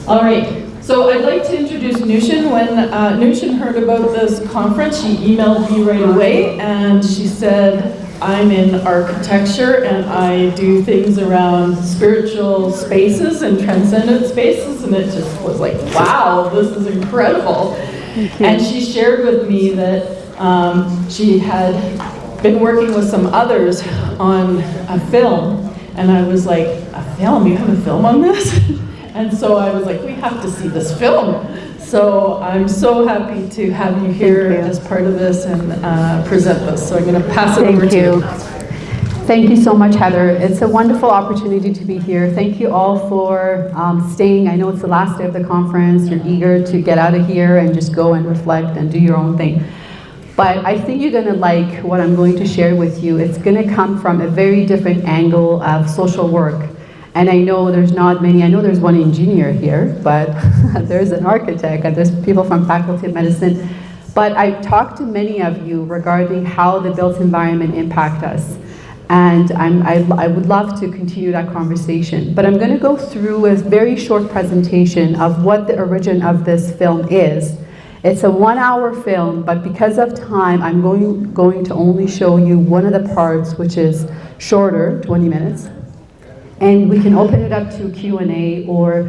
All right, so I'd like to introduce Nooshin. When Nooshin heard about this conference, she emailed me right away, and she said, I'm in architecture, and I do things around spiritual spaces and transcendent spaces, and it just was like, wow, this is incredible. And she shared with me that she had been working with some others on a film, and I was like, a film? You have a film on this? And so I was like, we have to see this film. So I'm so happy to have you here as part of this and present this. So I'm going to pass it over to you. Thank you so much, Heather. It's a wonderful opportunity to be here. Thank you all for staying. I know it's the last day of the conference. You're eager to get out of here and just go and reflect and do your own thing. But I think you're going to like what I'm going to share with you. It's going to come from a very different angle of social work. And I know there's not many, I know there's one engineer here, but there's an architect, and there's people from Faculty of Medicine. But I've talked to many of you regarding how the built environment impact us. And I would love to continue that conversation. But I'm going to go through a very short presentation of what the origin of this film is. It's a 1-hour film, but because of time, I'm going to only show you one of the parts, which is shorter, 20 minutes. And we can open it up to Q&A, or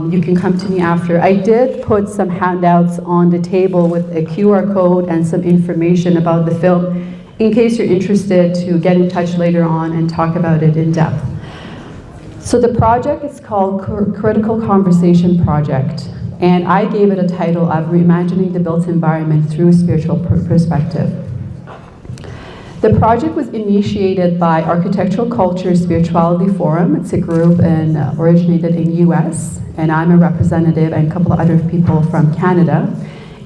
you can come to me after. I did put some handouts on the table with a QR code and some information about the film, in case you're interested to get in touch later on and talk about it in depth. So the project is called Critical Conversation Project, and I gave it a title of Reimagining the Built Environment Through a Spiritual Perspective. The project was initiated by Architectural Culture Spirituality Forum. It's a group and originated in US, and I'm a representative and a couple of other people from Canada,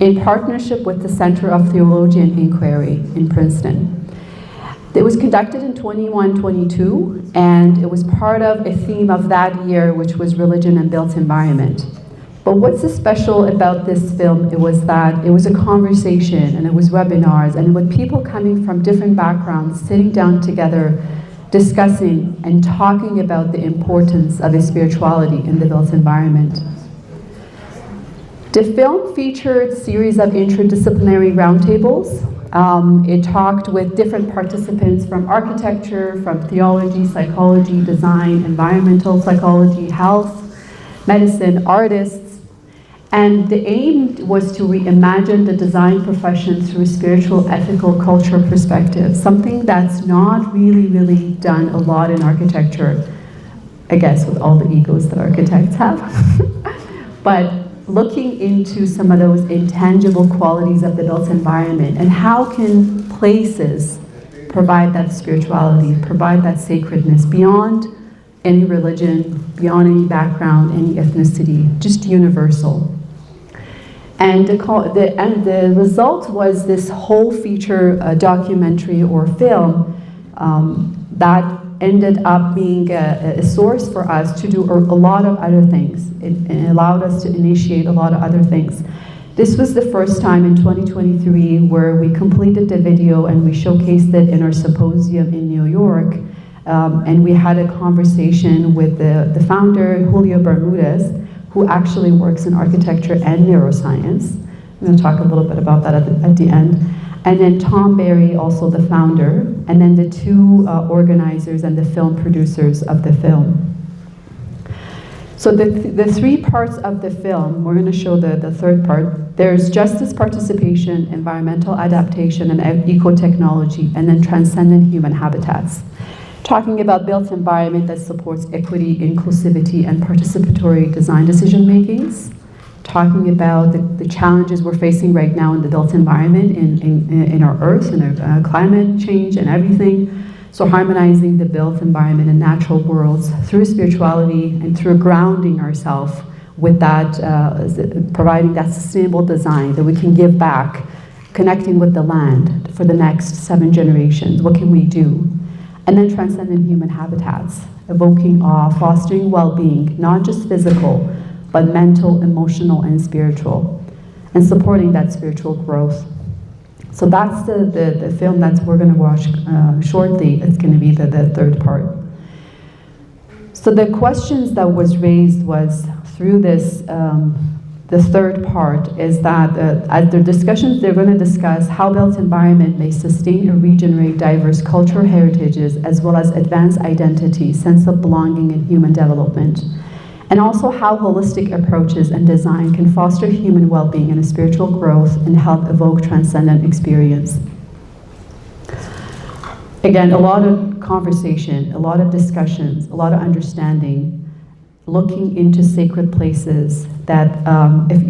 in partnership with the Center of Theologian Inquiry in Princeton. It was conducted in 21-22, and it was part of a theme of that year, which was religion and built environment. But what's so special about this film, it was that it was a conversation, and it was webinars, and with people coming from different backgrounds, sitting down together, discussing and talking about the importance of a spirituality in the built environment. The film featured a series of interdisciplinary roundtables. It talked with different participants from architecture, from theology, psychology, design, environmental psychology, health, medicine, artists. And the aim was to reimagine the design profession through a spiritual, ethical, cultural perspective, something that's not really done a lot in architecture, I guess with all the egos that architects have. But looking into some of those intangible qualities of the built environment, and how can places provide that spirituality, provide that sacredness beyond any religion, beyond any background, any ethnicity, just universal. And the result was this whole feature documentary or film that ended up being a source for us to do a lot of other things. It allowed us to initiate a lot of other things. This was the first time in 2023 where we completed the video and we showcased it in our symposium in New York. And we had a conversation with the founder, Julio Bermudez, who actually works in architecture and neuroscience. I'm going to talk a little bit about that at the end. And then Tom Berry, also the founder, and then the two organizers and the film producers of the film. So the three parts of the film, we're going to show the third part. There's justice participation, environmental adaptation, and eco-technology, and then transcendent human habitats. Talking about built environment that supports equity, inclusivity, and participatory design decision-makings. Talking about the challenges we're facing right now in the built environment, in our earth, in our climate change and everything. So harmonizing the built environment and natural worlds through spirituality and through grounding ourselves with that, providing that sustainable design that we can give back, connecting with the land for the next 7 generations. What can we do? And then transcendent human habitats, evoking awe, fostering well-being, not just physical, but mental, emotional, and spiritual, and supporting that spiritual growth. So that's the film that we're going to watch shortly. It's going to be the third part. So the questions that was raised was through this, the third part is that at their discussions, they're going to discuss how built environment may sustain and regenerate diverse cultural heritages, as well as advance identity, sense of belonging, and human development. And also how holistic approaches and design can foster human well-being and spiritual growth and help evoke transcendent experience. Again, a lot of conversation, a lot of discussions, a lot of understanding, looking into sacred places that,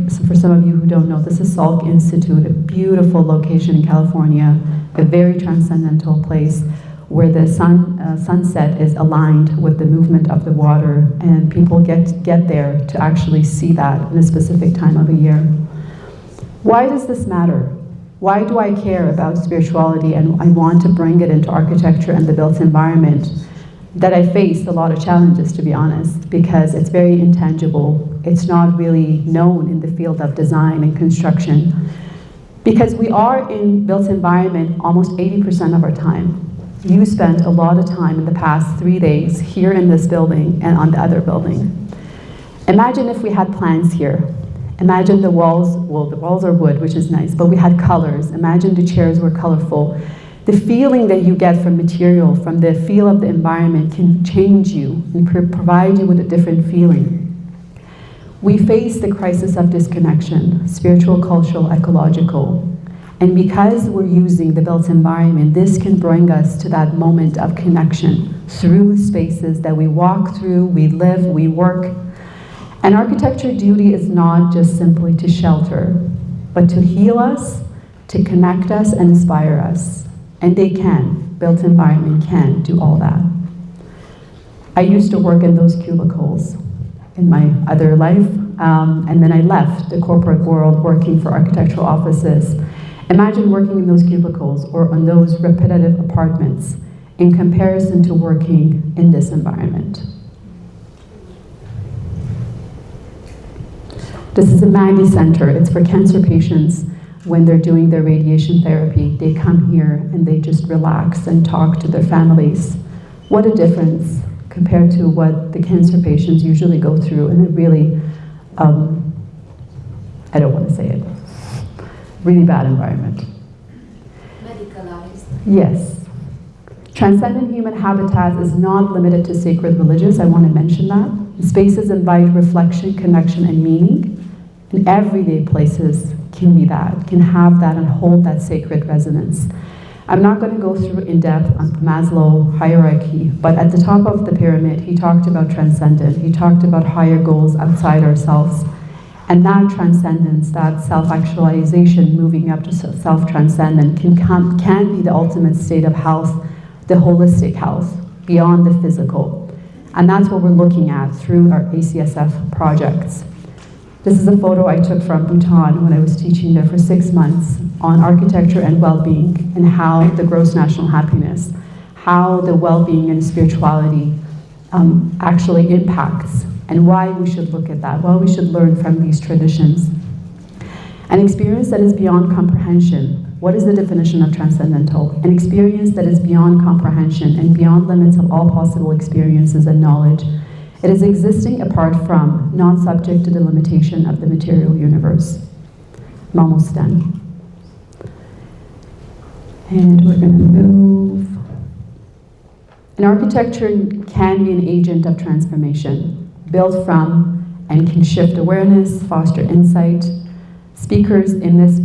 so for some of you who don't know, this is Salk Institute, a beautiful location in California, a very transcendental place where the sunset is aligned with the movement of the water, and people get there to actually see that in a specific time of a year. Why does this matter? Why do I care about spirituality and I want to bring it into architecture and the built environment? That I face a lot of challenges, to be honest, because it's very intangible. It's not really known in the field of design and construction. Because we are in built environment almost 80% of our time. You spent a lot of time in the past 3 days here in this building and on the other building. Imagine if we had plants here. Imagine the walls, well, the walls are wood, which is nice, but we had colors. Imagine the chairs were colorful. The feeling that you get from material, from the feel of the environment, can change you and provide you with a different feeling. We face the crisis of disconnection, spiritual, cultural, ecological. And because we're using the built environment, this can bring us to that moment of connection through spaces that we walk through, we live, we work. And architecture duty is not just simply to shelter, but to heal us, to connect us and inspire us. And they can, built environment can do all that. I used to work in those cubicles in my other life, and then I left the corporate world working for architectural offices. Imagine working in those cubicles or on those repetitive apartments in comparison to working in this environment. This is a Maggie Center. It's for cancer patients. When they're doing their radiation therapy, they come here and they just relax and talk to their families. What a difference compared to what the cancer patients usually go through in a really, I don't want to say it, really bad environment. Medicalized. Yes. Transcendent human habitats is not limited to sacred religions. I want to mention that. Spaces invite reflection, connection, and meaning. And everyday places can be that, can have that and hold that sacred resonance. I'm not going to go through in depth on Maslow hierarchy, but at the top of the pyramid, he talked about transcendent. He talked about higher goals outside ourselves. And that transcendence, that self-actualization, moving up to self-transcendent, can be the ultimate state of health, the holistic health, beyond the physical. And that's what we're looking at through our ACSF projects. This is a photo I took from Bhutan when I was teaching there for 6 months on architecture and well-being and how the gross national happiness, how the well-being and spirituality actually impacts and why we should look at that, why we should learn from these traditions. An experience that is beyond comprehension. What is the definition of transcendental? An experience that is beyond comprehension and beyond limits of all possible experiences and knowledge. It is existing apart from, not subject to the limitation of the material universe. I'm almost done. And we're going to move. An architecture can be an agent of transformation, built from and can shift awareness, foster insight. Speakers in this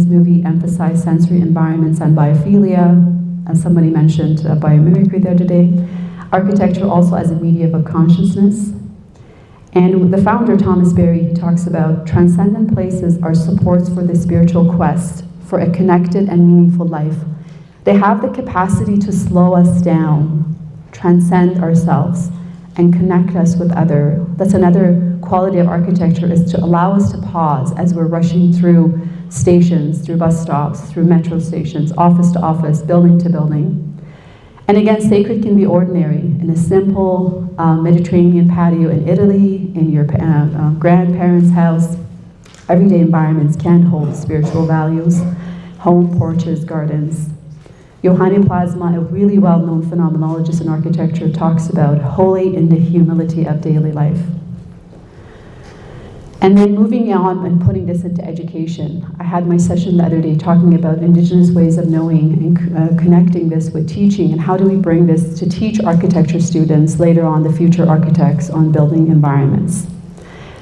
movie emphasize sensory environments and biophilia, as somebody mentioned biomimicry the other day. Architecture also as a medium of consciousness. And the founder, Thomas Berry, he talks about transcendent places are supports for the spiritual quest for a connected and meaningful life. They have the capacity to slow us down, transcend ourselves, and connect us with other. That's another quality of architecture, is to allow us to pause as we're rushing through stations, through bus stops, through metro stations, office to office, building to building. And again, sacred can be ordinary, in a simple Mediterranean patio in Italy, in your grandparents' house. Everyday environments can hold spiritual values, home, porches, gardens. Johanni Plasma, a really well-known phenomenologist in architecture, talks about holy in the humility of daily life. And then moving on and putting this into education. I had my session the other day talking about Indigenous ways of knowing and connecting this with teaching, and how do we bring this to teach architecture students later on, the future architects, on building environments.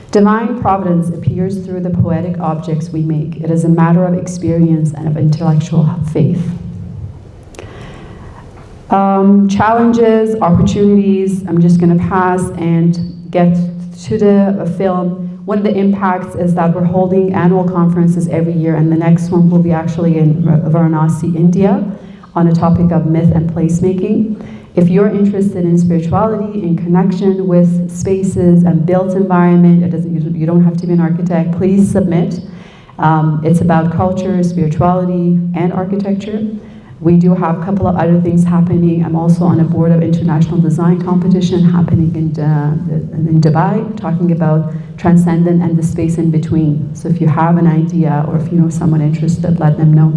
Divine providence appears through the poetic objects we make. It is a matter of experience and of intellectual faith. Challenges, opportunities, I'm just going to pass and get to the film. One of the impacts is that we're holding annual conferences every year, and the next one will be actually in Varanasi, India, on a topic of myth and placemaking. If you're interested in spirituality, in connection with spaces and built environment, you don't have to be an architect, please submit. It's about culture, spirituality, and architecture. We do have a couple of other things happening. I'm also on a board of international design competition happening in Dubai, talking about transcendent and the space in between. So if you have an idea, or if you know someone interested, let them know.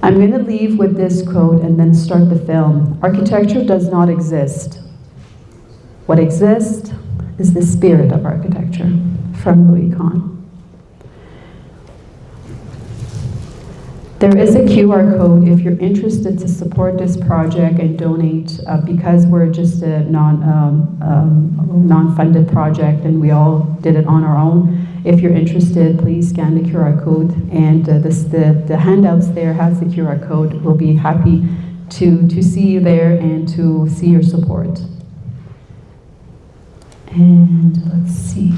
I'm going to leave with this quote and then start the film. Architecture does not exist. What exists is the spirit of architecture, from Louis Kahn. There is a QR code if you're interested to support this project and donate, because we're just a non-funded project and we all did it on our own. If you're interested, please scan the QR code, and the handouts there has the QR code. We'll be happy to see you there and to see your support. And let's see.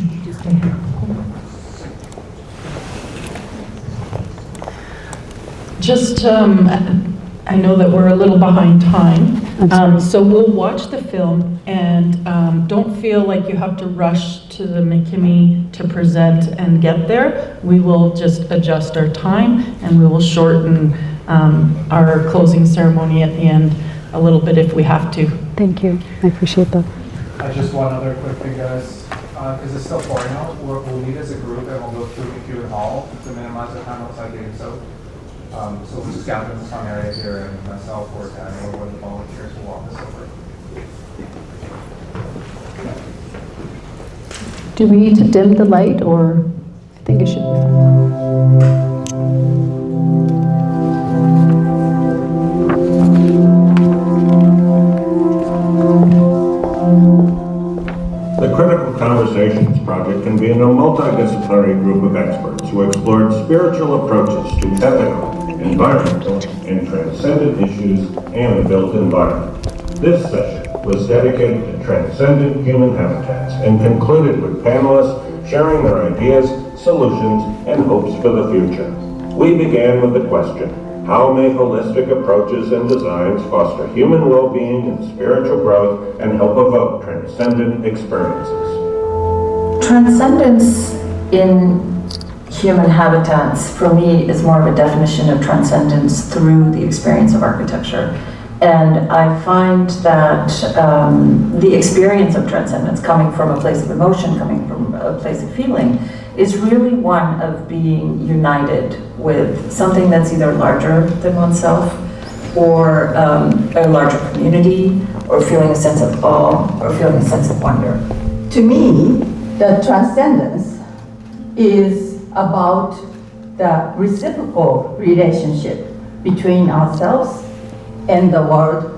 Just, I know that we're a little behind time, so we'll watch the film, and don't feel like you have to rush to the McKimmie to present and get there. We will just adjust our time, and we will shorten our closing ceremony at the end a little bit if we have to. Thank you, I appreciate that. Just one other quick thing, guys, because it's still pouring out. We'll meet as a group and we'll go through the queue and hall to minimize the time outside getting soaked. So we'll just gather in this front area here, and myself or Daniel or one of the volunteers will walk us over. Do we need to dim the light, or I think it should be fine. The Critical Conversations Project convened a multidisciplinary group of experts who explored spiritual approaches to ethical, environmental, and transcendent issues and the built environment. This session was dedicated to transcendent human habitats and concluded with panelists sharing their ideas, solutions, and hopes for the future. We began with the question, how may holistic approaches and designs foster human well-being and spiritual growth and help evoke transcendent experiences? Transcendence in human habitats, for me, is more of a definition of transcendence through the experience of architecture. And I find that the experience of transcendence, coming from a place of emotion, coming from a place of feeling, is really one of being united with something that's either larger than oneself, or a larger community, or feeling a sense of awe, or feeling a sense of wonder. To me, the transcendence is about the reciprocal relationship between ourselves and the world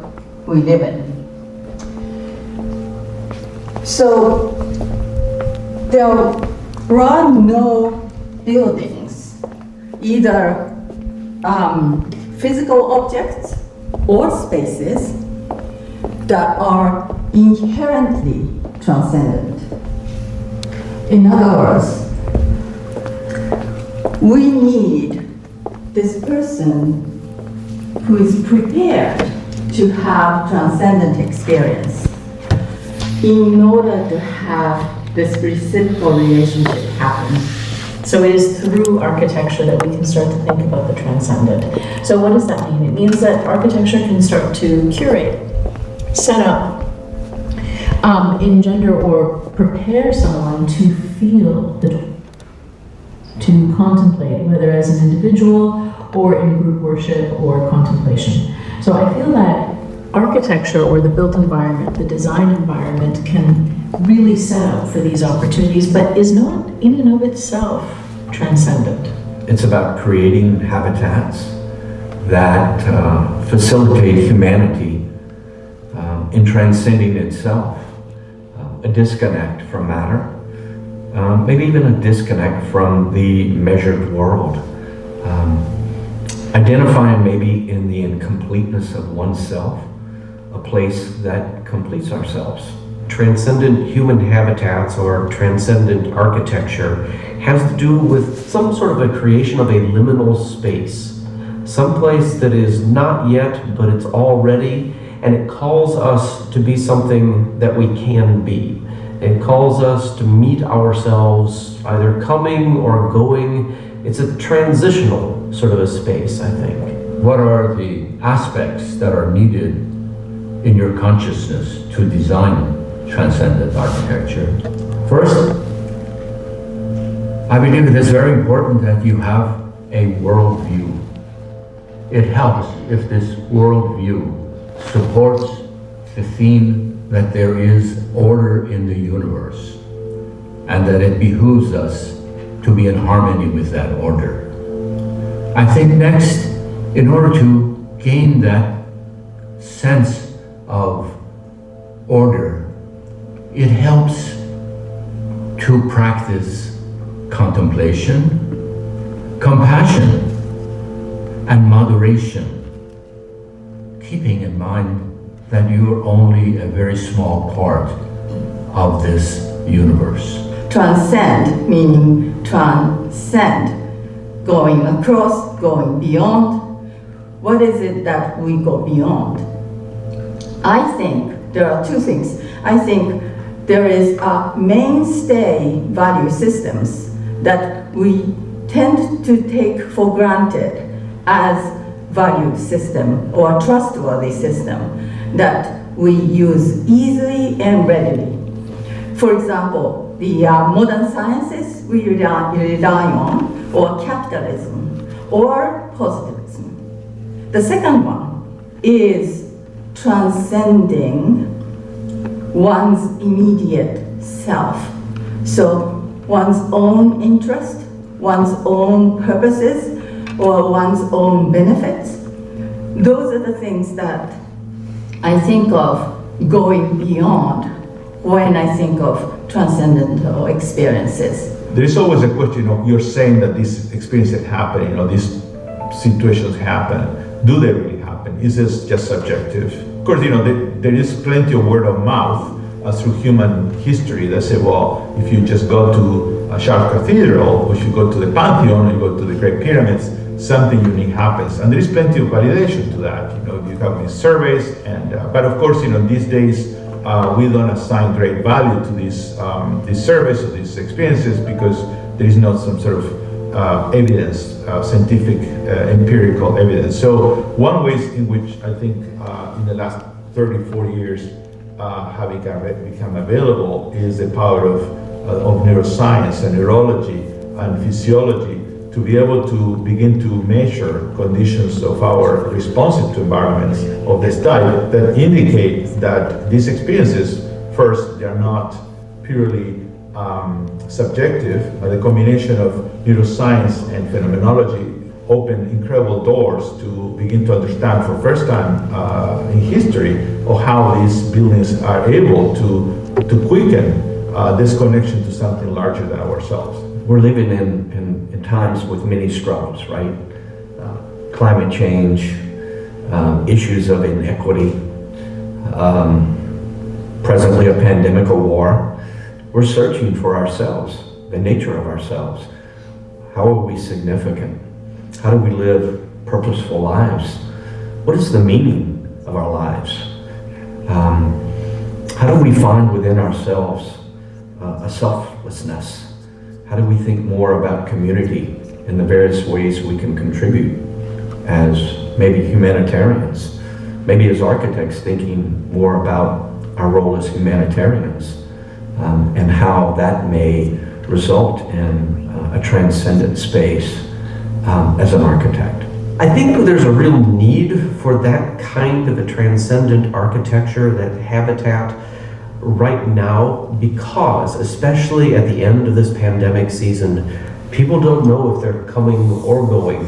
we live in. So there are no buildings, either physical objects or spaces, that are inherently transcendent. In other words, we need this person who is prepared to have transcendent experience in order to have this reciprocal relationship happen. So it is through architecture that we can start to think about the transcendent. So what does that mean? It means that architecture can start to curate, set up, engender or prepare someone to feel the joy, to contemplate, whether as an individual or in group worship or contemplation. So I feel that architecture or the built environment, the design environment, can really set out for these opportunities, but is not in and of itself transcendent. It's about creating habitats that facilitate humanity in transcending itself, a disconnect from matter, maybe even a disconnect from the measured world. Identifying maybe in the incompleteness of oneself, a place that completes ourselves. Transcendent human habitats or transcendent architecture has to do with some sort of a creation of a liminal space. Someplace that is not yet, but it's already, and it calls us to be something that we can be. It calls us to meet ourselves either coming or going. It's a transitional sort of a space, I think. What are the aspects that are needed in your consciousness to design transcendent architecture? First, I believe it is very important that you have a worldview. It helps if this worldview supports the theme that there is order in the universe and that it behooves us to be in harmony with that order. I think next, in order to gain that sense of order, it helps to practice contemplation, compassion, and moderation, keeping in mind that you are only a very small part of this universe. Transcend, meaning transcend, going across, going beyond. What is it that we go beyond? I think there are two things. I think there is a mainstay value systems that we tend to take for granted as value system or trustworthy system that we use easily and readily. For example, the modern sciences we rely on, or capitalism, or positivism. The second one is transcending one's immediate self. So one's own interest, one's own purposes, or one's own benefits. Those are the things that I think of going beyond when I think of transcendental experiences. There is always a question of, you're saying that these experiences happen, these situations happen. Do they really happen? Is this just subjective? Of course, there is plenty of word of mouth through human history that say, well, if you just go to a Chartres Cathedral, or if you go to the Pantheon, or you go to the Great Pyramids, something unique happens. And there is plenty of validation to that. You have these surveys, but of course, these days, we don't assign great value to these surveys or these experiences because there is not some sort of evidence, scientific, empirical evidence. So one way in which I think in the last 30, 40 years have become available is the power of neuroscience and neurology and physiology to be able to begin to measure conditions of our responsive to environments of this type that indicate that these experiences, first, they are not purely subjective, but the combination of neuroscience and phenomenology open incredible doors to begin to understand for first time in history of how these buildings are able to quicken this connection to something larger than ourselves. We're living in times with many struggles, right? Climate change, issues of inequity, presently a pandemic, a war. We're searching for ourselves, the nature of ourselves. How are we significant? How do we live purposeful lives? What is the meaning of our lives? How do we find within ourselves a selflessness? How do we think more about community and the various ways we can contribute as maybe humanitarians, maybe as architects thinking more about our role as humanitarians and how that may result in a transcendent space as an architect. I think there's a real need for that kind of a transcendent architecture, that habitat. right now, because, especially at the end of this pandemic season, people don't know if they're coming or going,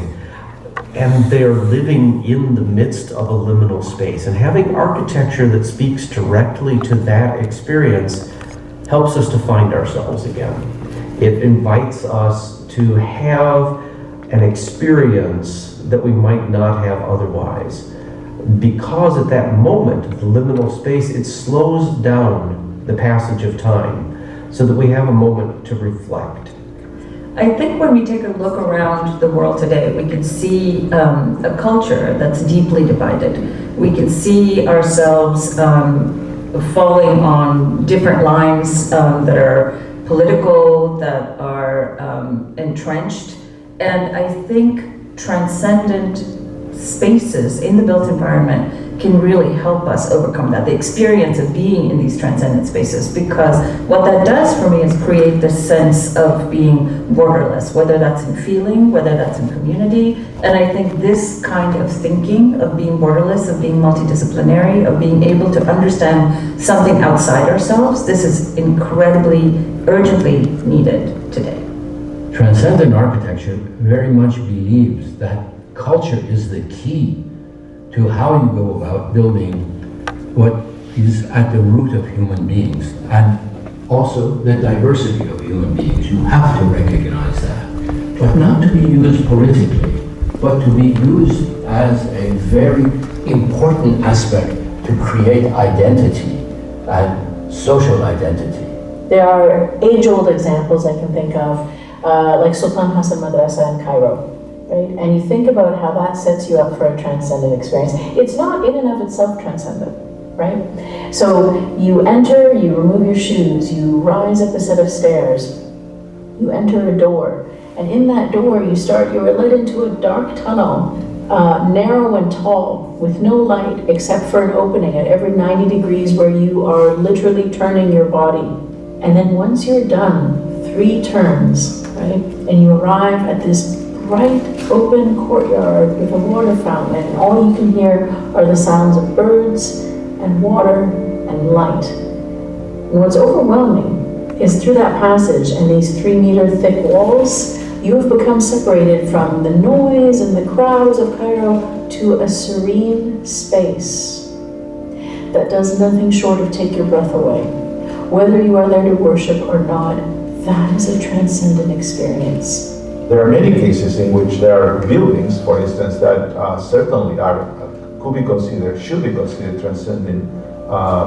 and they're living in the midst of a liminal space. And having architecture that speaks directly to that experience helps us to find ourselves again. It invites us to have an experience that we might not have otherwise. Because at that moment, the liminal space, it slows down the passage of time so that we have a moment to reflect. I think when we take a look around the world today, we can see a culture that's deeply divided. We can see ourselves falling on different lines that are political, that are entrenched. And I think transcendent spaces in the built environment can really help us overcome that, the experience of being in these transcendent spaces, because what that does for me is create this sense of being borderless, whether that's in feeling, whether that's in community. And I think this kind of thinking of being borderless, of being multidisciplinary, of being able to understand something outside ourselves, this is incredibly, urgently needed today. Transcendent architecture very much believes that culture is the key to how you go about building what is at the root of human beings, and also the diversity of human beings. You have to recognize that, but not to be used politically, but to be used as a very important aspect to create identity and social identity. There are age-old examples I can think of, like Sultan Hassan Madrasa in Cairo. Right? And you think about how that sets you up for a transcendent experience. It's not in and of itself transcendent, right? So you enter, you remove your shoes, you rise up a set of stairs, you enter a door, and in that door you're led into a dark tunnel, narrow and tall, with no light except for an opening at every 90 degrees where you are literally turning your body. And then once you're done, 3 turns, right? And you arrive at this bright, open courtyard with a water fountain, and all you can hear are the sounds of birds and water and light. And what's overwhelming is through that passage and these 3-meter thick walls, you have become separated from the noise and the crowds of Cairo to a serene space that does nothing short of take your breath away. Whether you are there to worship or not, that is a transcendent experience. There are many cases in which there are buildings, for instance, that certainly could be considered, should be considered transcendent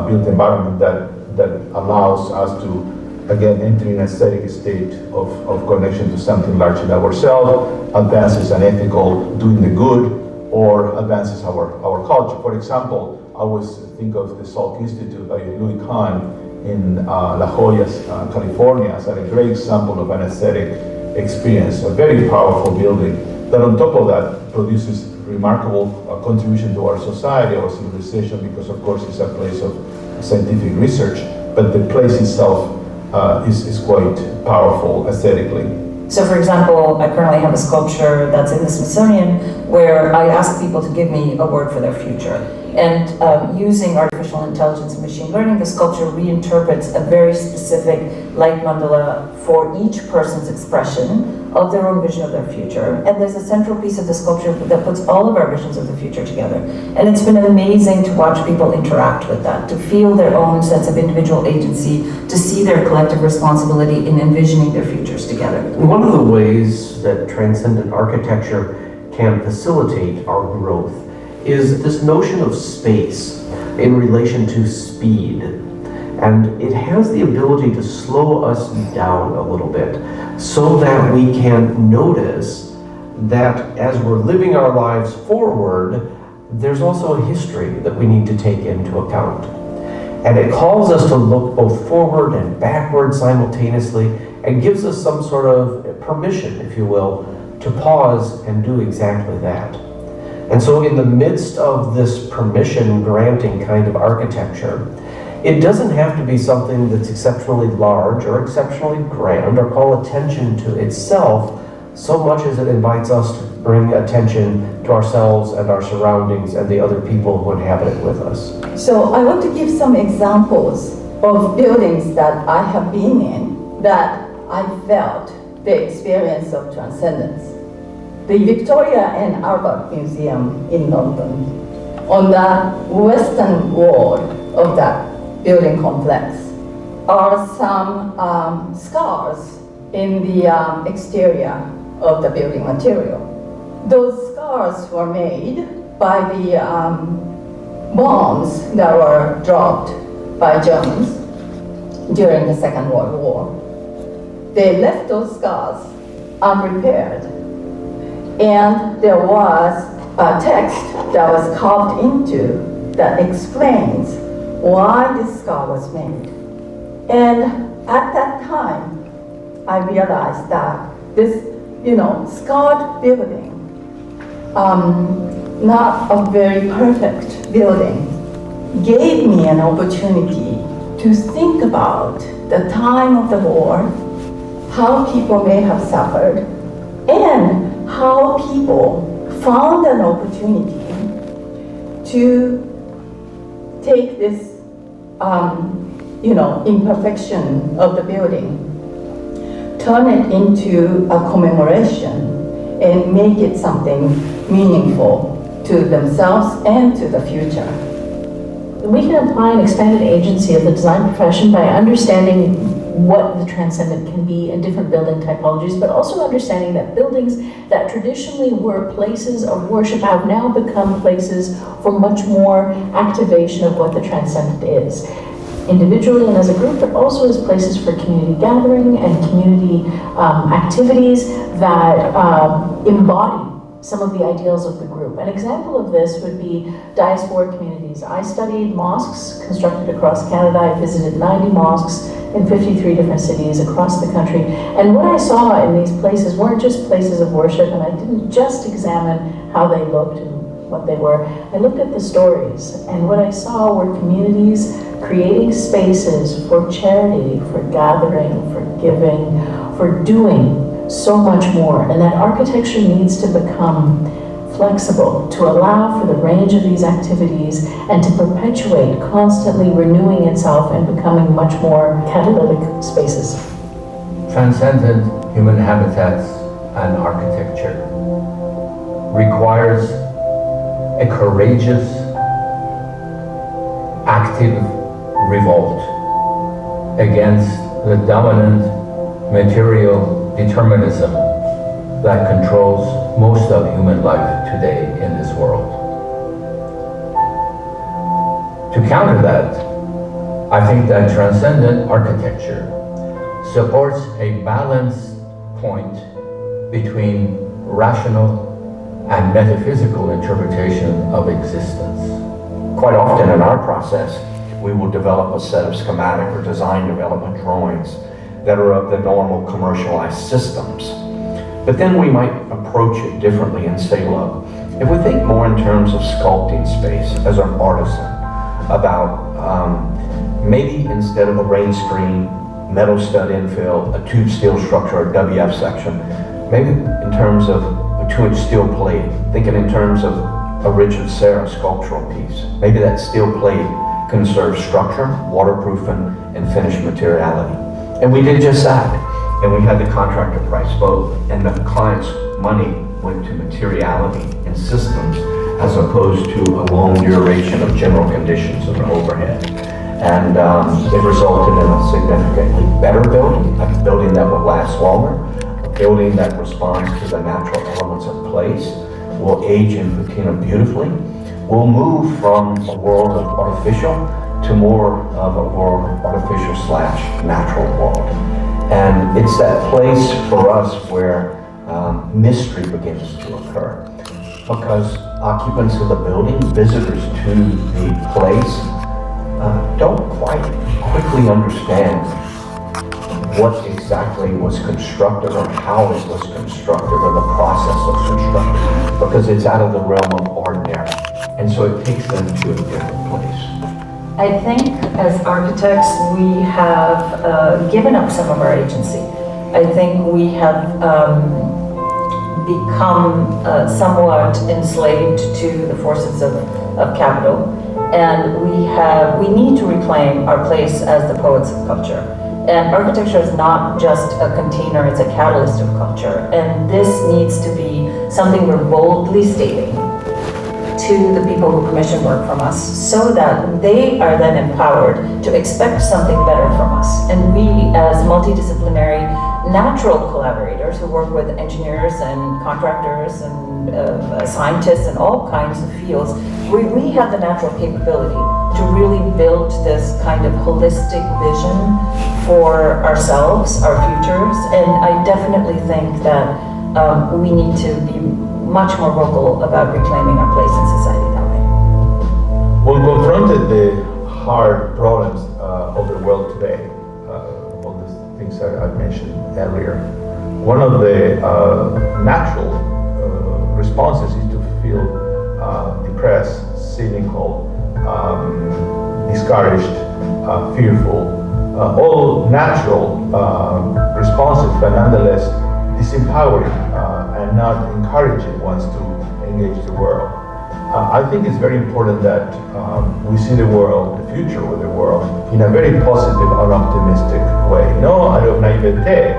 built environment that allows us to, again, enter in an aesthetic state of connection to something larger than ourselves, advances an ethical doing the good, or advances our culture. For example, I always think of the Salk Institute by Louis Kahn in La Jolla, California, as a great example of an aesthetic experience, a very powerful building that on top of that produces remarkable contribution to our society, our civilization, because of course it's a place of scientific research, but the place itself is quite powerful aesthetically. So for example, I currently have a sculpture that's in the Smithsonian where I ask people to give me a word for their future. And using artificial intelligence and machine learning, the sculpture reinterprets a very specific light mandala for each person's expression of their own vision of their future. And there's a central piece of the sculpture that puts all of our visions of the future together. And it's been amazing to watch people interact with that, to feel their own sense of individual agency, to see their collective responsibility in envisioning their futures together. One of the ways that transcendent architecture can facilitate our growth is this notion of space in relation to speed. And it has the ability to slow us down a little bit so that we can notice that as we're living our lives forward, there's also a history that we need to take into account. And it calls us to look both forward and backward simultaneously and gives us some sort of permission, if you will, to pause and do exactly that. And so in the midst of this permission-granting kind of architecture, it doesn't have to be something that's exceptionally large or exceptionally grand or call attention to itself so much as it invites us to bring attention to ourselves and our surroundings and the other people who inhabit it with us. So I want to give some examples of buildings that I have been in that I felt the experience of transcendence. The Victoria and Albert Museum in London, on the western wall of that building complex, are some scars in the exterior of the building material. Those scars were made by the bombs that were dropped by Germans during the Second World War. They left those scars unrepaired, and there was a text that was carved into that explains why this scar was made. And at that time, I realized that this, scarred building, not a very perfect building, gave me an opportunity to think about the time of the war, how people may have suffered, and how people found an opportunity to take this, imperfection of the building, turn it into a commemoration, and make it something meaningful to themselves and to the future. We can apply an expanded agency of the design profession by understanding what the transcendent can be in different building typologies, but also understanding that buildings that traditionally were places of worship have now become places for much more activation of what the transcendent is. Individually and as a group, but also as places for community gathering and community activities that embody some of the ideals of the group. An example of this would be diasporic communities. I studied mosques constructed across Canada. I visited 90 mosques in 53 different cities across the country. And what I saw in these places weren't just places of worship, and I didn't just examine how they looked and what they were. I looked at the stories, and what I saw were communities creating spaces for charity, for gathering, for giving, for doing so much more. And that architecture needs to become flexible to allow for the range of these activities and to perpetuate, constantly renewing itself and becoming much more catalytic spaces. Transcendent human habitats and architecture requires a courageous, active revolt against the dominant material determinism that controls most of human life today in this world. To counter that, I think that transcendent architecture supports a balanced point between rational and metaphysical interpretation of existence. Quite often in our process, we will develop a set of schematic or design development drawings that are of the normal commercialized systems. But then we might approach it differently and say, look, if we think more in terms of sculpting space as an artisan, about maybe instead of a rain screen, metal stud infill, a tube steel structure, or WF section, maybe in terms of a 2-inch steel plate, thinking in terms of a Richard Serra sculptural piece. Maybe that steel plate conserves structure, waterproofing, and finished materiality. And we did just that. And we had the contractor price both. And the client's money went to materiality and systems as opposed to a long duration of general conditions of an overhead. And it resulted in a significantly better building, a building that will last longer, a building that responds to the natural elements of place, will age and patina beautifully, will move from a world of artificial to more of a world of artificial/natural world. And it's that place for us where mystery begins to occur. Because occupants of the building, visitors to the place, don't quite quickly understand what exactly was constructed or how it was constructed or the process of construction, because it's out of the realm of ordinary. And so it takes them to a different place. I think as architects, we have given up some of our agency. I think we have become somewhat enslaved to the forces of capital. And we need to reclaim our place as the poets of culture. And architecture is not just a container, it's a catalyst of culture. And this needs to be something we're boldly stating to the people who commission work from us, so that they are then empowered to expect something better from us. And we, as multidisciplinary, natural collaborators who work with engineers and contractors and scientists in all kinds of fields, we have the natural capability to really build this kind of holistic vision for ourselves, our futures. And I definitely think that we need to be much more vocal about reclaiming our place in society that way. When confronted the hard problems of the world today, all the things I mentioned earlier, one of the natural responses is to feel depressed, cynical, discouraged, fearful. All natural responses, but nonetheless disempowering and not encouraging ones to engage the world. I think it's very important that we see the world, the future of the world, in a very positive and optimistic way. No out of naivete,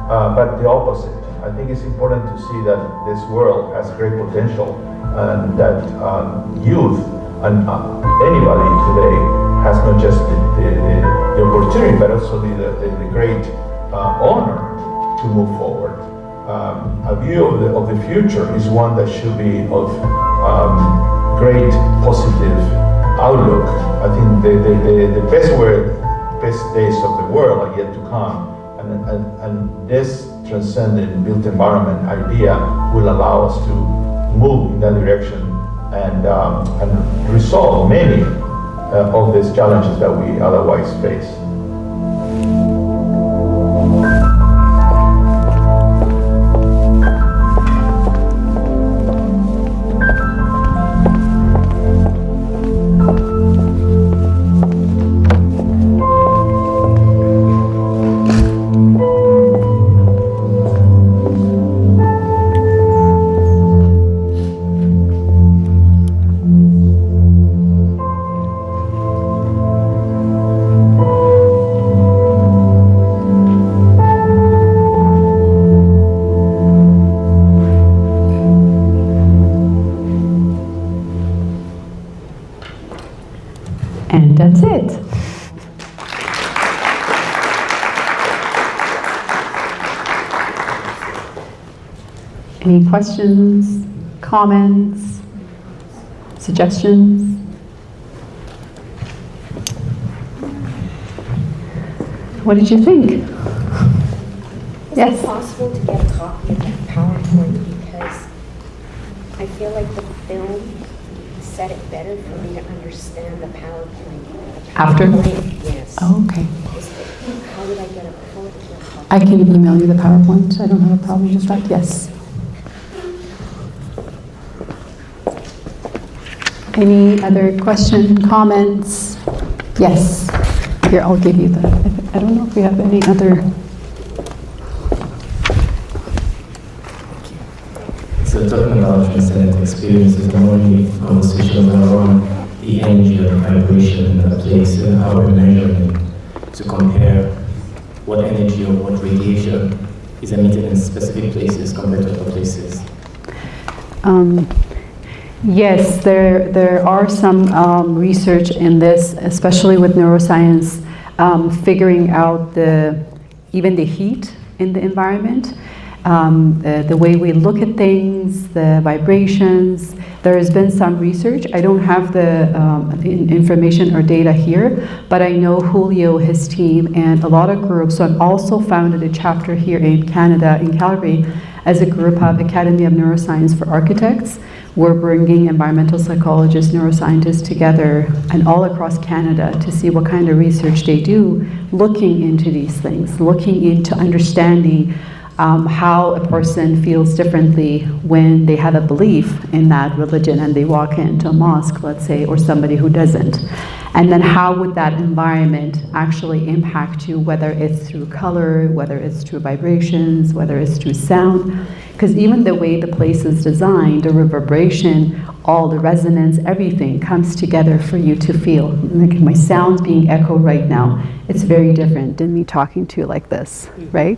but the opposite. I think it's important to see that this world has great potential, and that youth and anybody today has not just the opportunity, but also the great honor to move forward. A view of the future is one that should be of great positive outlook. I think the best days of the world are yet to come, and this transcendent built environment idea will allow us to move in that direction and resolve many of these challenges that we otherwise face. And that's it. Any questions, comments, suggestions? What did you think? Is Yes. it possible to get a copy of that PowerPoint, because I feel like the film said it better for me to understand the PowerPoint. After? Yes. Oh, okay. How did I get a copy? I can email you the PowerPoint. I don't have a problem with that. Yes. Any other question, comments? Yes. Here, I'll give you the, I don't know if we have any other. So talking about transcendent experiences, the only conversations around the energy or the vibration in that place, how we're measuring to compare what energy or what radiation is emitted in specific places compared to other places. Yes, there are some research in this, especially with neuroscience, figuring out even the heat in the environment, the way we look at things, the vibrations. There has been some research. I don't have the information or data here, but I know Julio, his team, and a lot of groups. So I've also founded a chapter here in Canada, in Calgary, as a group of Academy of Neuroscience for Architects. We're bringing environmental psychologists, neuroscientists together and all across Canada to see what kind of research they do, looking into these things, looking into understanding how a person feels differently when they have a belief in that religion and they walk into a mosque, let's say, or somebody who doesn't. And then how would that environment actually impact you, whether it's through color, whether it's through vibrations, whether it's through sound. Because even the way the place is designed, the reverberation, all the resonance, everything comes together for you to feel. Like my sound's being echoed right now. It's very different than me talking to you like this, right?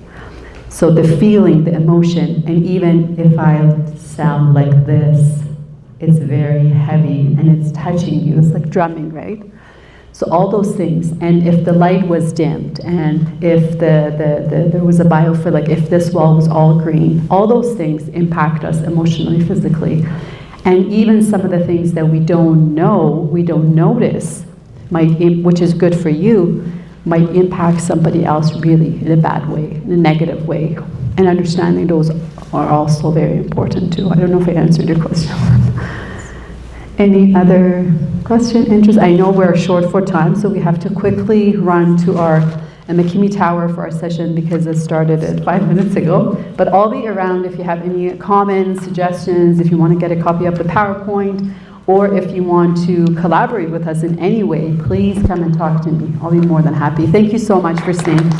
So the feeling, the emotion, and even if I sound like this, it's very heavy and it's touching you. It's like drumming, right? So all those things, and if the light was dimmed, and if there was a biophilic, if this wall was all green, all those things impact us emotionally, physically. And even some of the things that we don't know, we don't notice, which is good for you, might impact somebody else really in a bad way, in a negative way. And understanding those are also very important too. I don't know if I answered your question. Any other question, interest? I know we're short for time, so we have to quickly run to our McKimmey Tower for our session because it started at 5 minutes ago. But I'll be around if you have any comments, suggestions, if you want to get a copy of the PowerPoint, or if you want to collaborate with us in any way, please come and talk to me. I'll be more than happy. Thank you so much for staying.